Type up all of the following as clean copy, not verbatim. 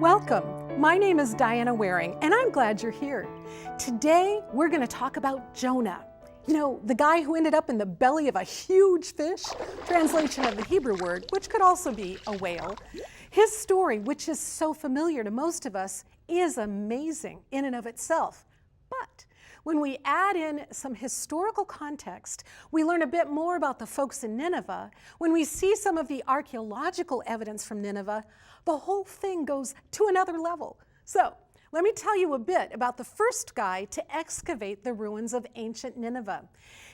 Welcome. My name is Diana Waring, and I'm glad you're here. Today, we're going to talk about Jonah. You know, the guy who ended up in the belly of a huge fish, translation of the Hebrew word, which could also be a whale. His story, which is so familiar to most of us, is amazing in and of itself. But when we add in some historical context, we learn a bit more about the folks in Nineveh. When we see some of the archaeological evidence from Nineveh, the whole thing goes to another level. So, let me tell you a bit about the first guy to excavate the ruins of ancient Nineveh.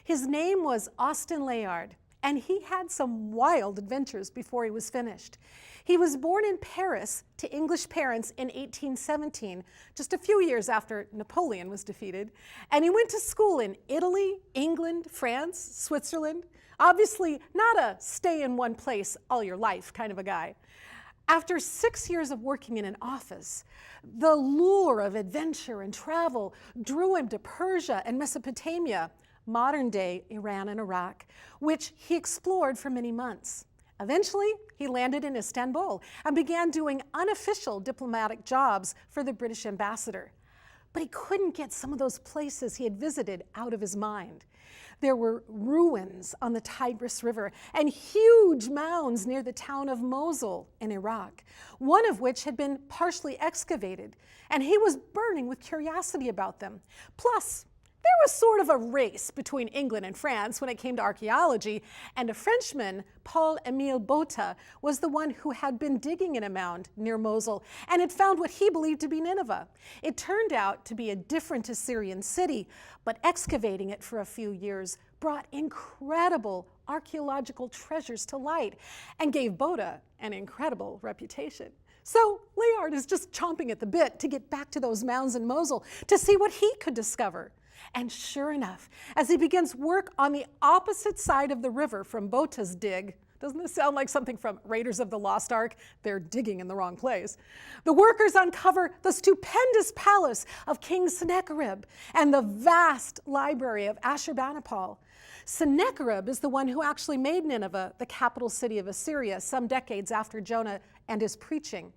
His name was Austen Layard, and he had some wild adventures before he was finished. He was born in Paris to English parents in 1817, just a few years after Napoleon was defeated, and he went to school in Italy, England, France, Switzerland. Obviously, not a stay in one place all your life kind of a guy. After 6 years of working in an office, the lure of adventure and travel drew him to Persia and Mesopotamia, modern-day Iran and Iraq, which he explored for many months. Eventually, he landed in Istanbul and began doing unofficial diplomatic jobs for the British ambassador. But he couldn't get some of those places he had visited out of his mind. There were ruins on the Tigris River and huge mounds near the town of Mosul in Iraq, one of which had been partially excavated, and he was burning with curiosity about them. Plus, there was sort of a race between England and France when it came to archaeology, and a Frenchman, Paul-Émile Botta, was the one who had been digging in a mound near Mosul and had found what he believed to be Nineveh. It turned out to be a different Assyrian city, but excavating it for a few years brought incredible archaeological treasures to light and gave Botta an incredible reputation. So Laird is just chomping at the bit to get back to those mounds in Mosul to see what he could discover. And sure enough, as he begins work on the opposite side of the river from Botta's dig, doesn't this sound like something from Raiders of the Lost Ark? They're digging in the wrong place. The workers uncover the stupendous palace of King Sennacherib and the vast library of Ashurbanipal. Sennacherib is the one who actually made Nineveh the capital city of Assyria some decades after Jonah and his preaching.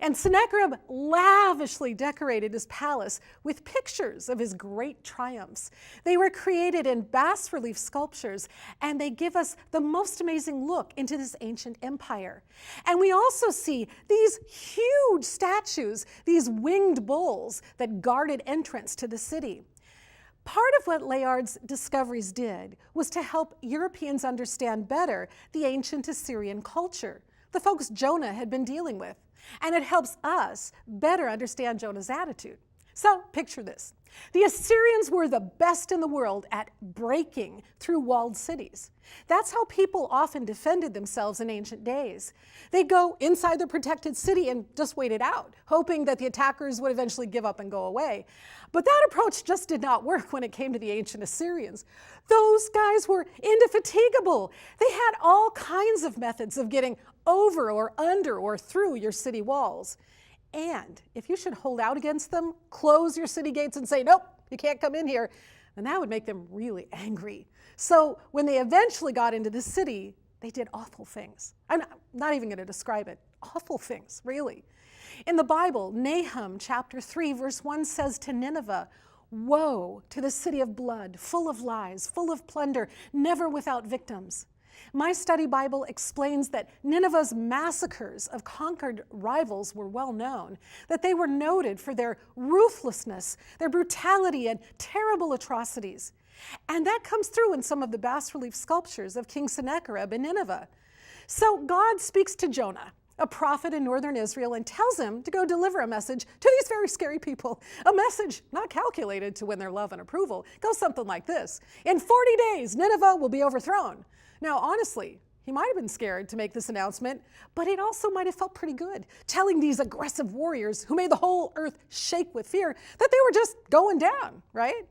And Sennacherib lavishly decorated his palace with pictures of his great triumphs. They were created in bas-relief sculptures, and they give us the most amazing look into this ancient empire. And we also see these huge statues, these winged bulls that guarded entrance to the city. Part of what Layard's discoveries did was to help Europeans understand better the ancient Assyrian culture, the folks Jonah had been dealing with. And it helps us better understand Jonah's attitude. So picture this. The Assyrians were the best in the world at breaking through walled cities. That's how people often defended themselves in ancient days. They'd go inside the protected city and just wait it out, hoping that the attackers would eventually give up and go away. But that approach just did not work when it came to the ancient Assyrians. Those guys were indefatigable. They had all kinds of methods of getting over or under or through your city walls. And if you should hold out against them, close your city gates and say, nope, you can't come in here, then that would make them really angry. So when they eventually got into the city, they did awful things. I'm not even going to describe it. Awful things, really. In the Bible, Nahum chapter 3, verse 1 says to Nineveh, "Woe to the city of blood, full of lies, full of plunder, never without victims." My study Bible explains that Nineveh's massacres of conquered rivals were well known, that they were noted for their ruthlessness, their brutality, and terrible atrocities. And that comes through in some of the bas-relief sculptures of King Sennacherib in Nineveh. So God speaks to Jonah, a prophet in northern Israel, and tells him to go deliver a message to these very scary people. A message not calculated to win their love and approval. It goes something like this: in 40 days, Nineveh will be overthrown. Now, honestly, he might have been scared to make this announcement, but it also might have felt pretty good, telling these aggressive warriors who made the whole earth shake with fear that they were just going down, right?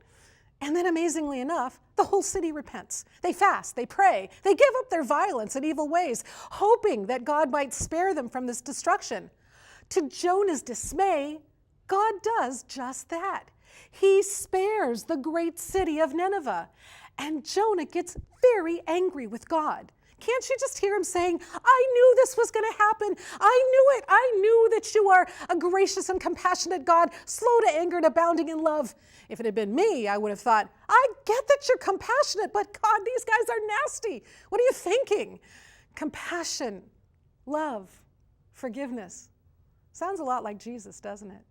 And then amazingly enough, the whole city repents. They fast, they pray, they give up their violence and evil ways, hoping that God might spare them from this destruction. To Jonah's dismay, God does just that. He spares the great city of Nineveh. And Jonah gets very angry with God. Can't you just hear him saying, I knew this was going to happen. I knew it. I knew that you are a gracious and compassionate God, slow to anger and abounding in love. If it had been me, I would have thought, I get that you're compassionate, but God, these guys are nasty. What are you thinking? Compassion, love, forgiveness. Sounds a lot like Jesus, doesn't it?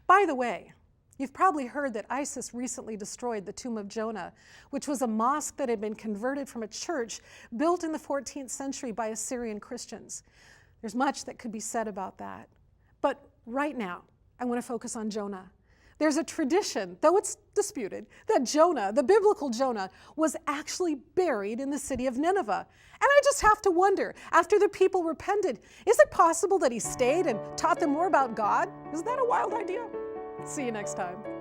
By the way, you've probably heard that ISIS recently destroyed the tomb of Jonah, which was a mosque that had been converted from a church built in the 14th century by Assyrian Christians. There's much that could be said about that. But right now, I want to focus on Jonah. There's a tradition, though it's disputed, that Jonah, the biblical Jonah, was actually buried in the city of Nineveh. And I just have to wonder, after the people repented, is it possible that he stayed and taught them more about God? Isn't that a wild idea? See you next time.